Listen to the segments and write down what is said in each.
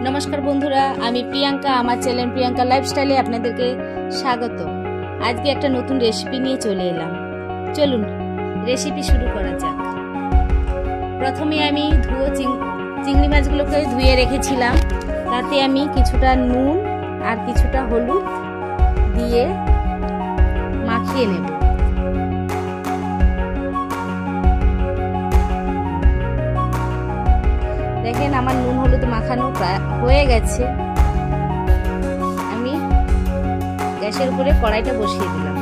नमस्कार बंधुरा आमी प्रियंका आमार चैनल प्रियंका लाइफस्टाइले आपनादेरके स्वागत। आज के एक नतून रेसिपि निये चले एलाम। चलुन रेसिपि शुरू करा जाक। प्रथमे आमी चिंगड़ी माछगुलोके धुए रेखेछिलाम, ताते आमी किछुटा नुन आर किछुटा हलुद दिए माखिए नेब। देखें आमार नुन हलुद माखानो प्राय হয়ে গেছে। আমি গ্যাসের উপরে কড়াইটা বসিয়ে দিলাম।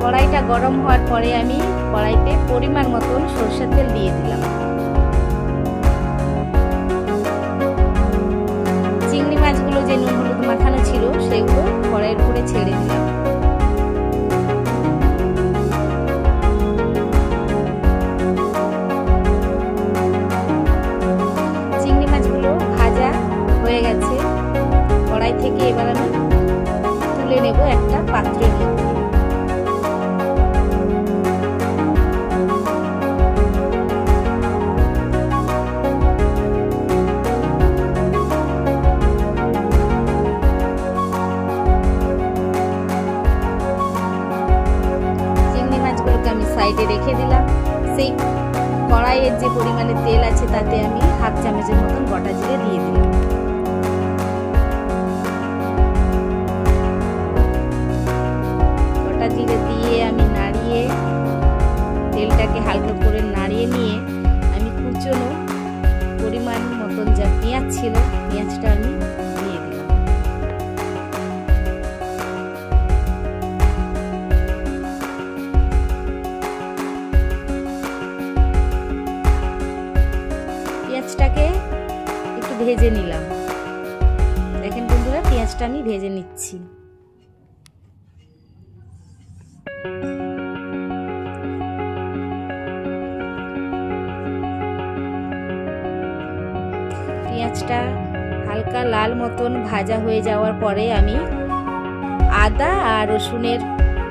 কড়াইটা গরম হওয়ার পরে আমি কড়াইতে পরিমাণ মতন সরষের তেল দিয়ে দিলাম। চিংড়ি মাছগুলো যে নুন হলুদ মাখানো ছিল সেগুলো কড়াইয়ের উপরে ছেড়ে দিলাম। চিংড়ি মাছগুলো ভাজা হয়ে গেছে। কড়াই থেকে এবার আমি তুলে নেব একটা পাত্রের মধ্যে। সাইডে রেখে দিলাম। সেই কড়াইয়ের যে পরিমাণে তেল আছে তাতে আমি হাফ চামচের মতন গোটা জিরে দিয়ে দিলাম। গোটা জিরে দিয়ে আমি নাড়িয়ে তেলটাকে হালকা করে নাড়িয়ে নিয়ে আমি কুচনো পরিমাণ মতন যা পেঁয়াজ ছিল পেঁয়াজটা আমি দিয়ে দিলাম। পেঁয়াজটাকে একটু ভেজে নিলাম। দেখেন বন্ধুরা পেঁয়াজটা আমি ভেজে নিচ্ছি। পেঁয়াজটা হালকা লাল মতন ভাজা হয়ে যাওয়ার পরে আমি আদা আর রসুনের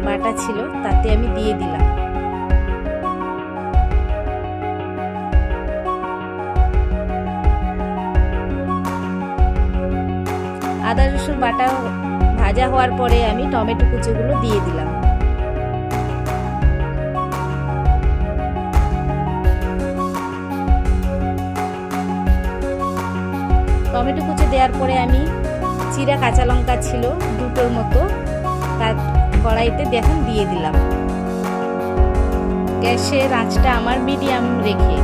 বাটা ছিল তাতে আমি দিয়ে দিলাম। আদা রসুন বাটা ভাজা হওয়ার পরে আমি টমেটো কুচোগুলো দিয়ে দিলাম। টমেটো কুচো দেওয়ার পরে আমি চিরা কাঁচা লঙ্কা ছিল দুটোর মতো তার কড়াইতে দেখুন দিয়ে দিলাম। গ্যাসের আঁচটা আমার মিডিয়াম রেখে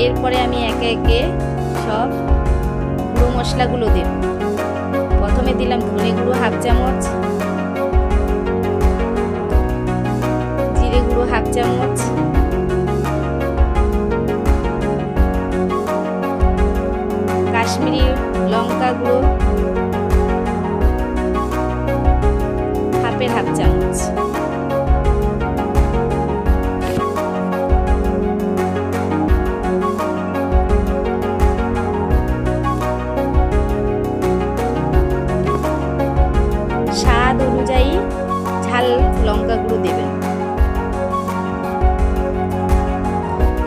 এরপরে আমি একে একে সব গুঁড়ো মশলাগুলো দেব। প্রথমে দিলাম ধনে গুঁড়ো হাফ চামচ, জিরে গুঁড়ো হাফ চামচ, কাশ্মীরি লঙ্কা গুঁড়ো হাফ চামচ, স্বাদ অনুযায়ী ঝাল লঙ্কা গুঁড়ো দেবেন।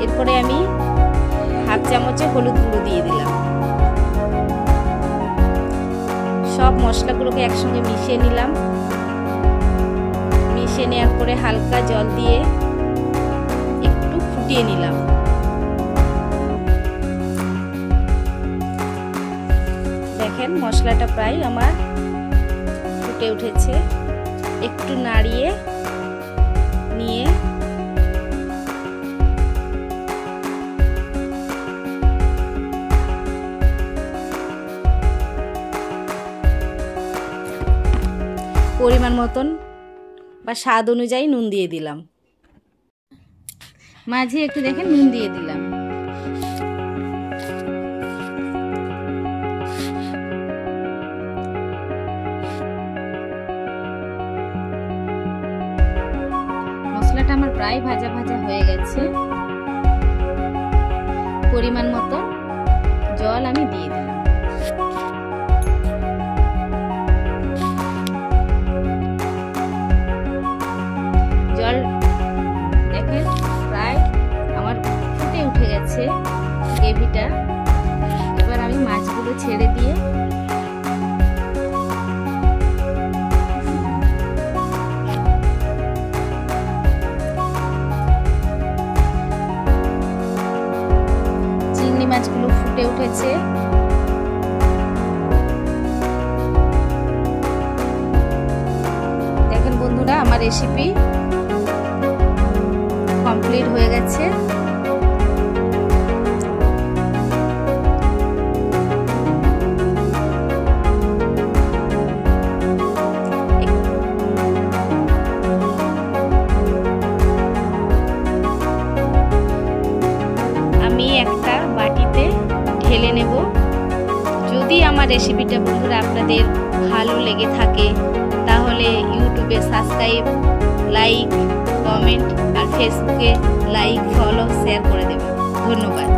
এরপরে আমি হাফ চামচে হলুদ গুঁড়ো দিয়ে দিলাম। সব মশলাগুলোকে একসঙ্গে মিশিয়ে নিলাম। মিশিয়ে নেওয়ার পরে হালকা জল দিয়ে একটু ফুটিয়ে নিলাম। দেখেন মশলাটা প্রায় আমার ফুটে উঠেছে। একটু নাড়িয়ে নিয়ে পরিমাণ মতন বা স্বাদ অনুযায়ী নুন দিয়ে দিলাম। মাঝে একটু দেখেন নুন দিয়ে দিলাম। মশলাটা আমার প্রায় ভাজা ভাজা হয়ে গেছে। পরিমাণ মতো জল আমি দিয়ে দিলাম। বন্ধুরা, আমার রেসিপি কমপ্লিট হয়ে গেছে। আমি একটা বাটিতে ঢেলে নেব। যদি আমার রেসিপিটা বন্ধুরা আপনাদের ভালো লেগে থাকে তাহলে ইউটিউবে সাবস্ক্রাইব, লাইক, কমেন্ট আর ফেসবুকে লাইক, ফলো, শেয়ার করে দেবেন। ধন্যবাদ।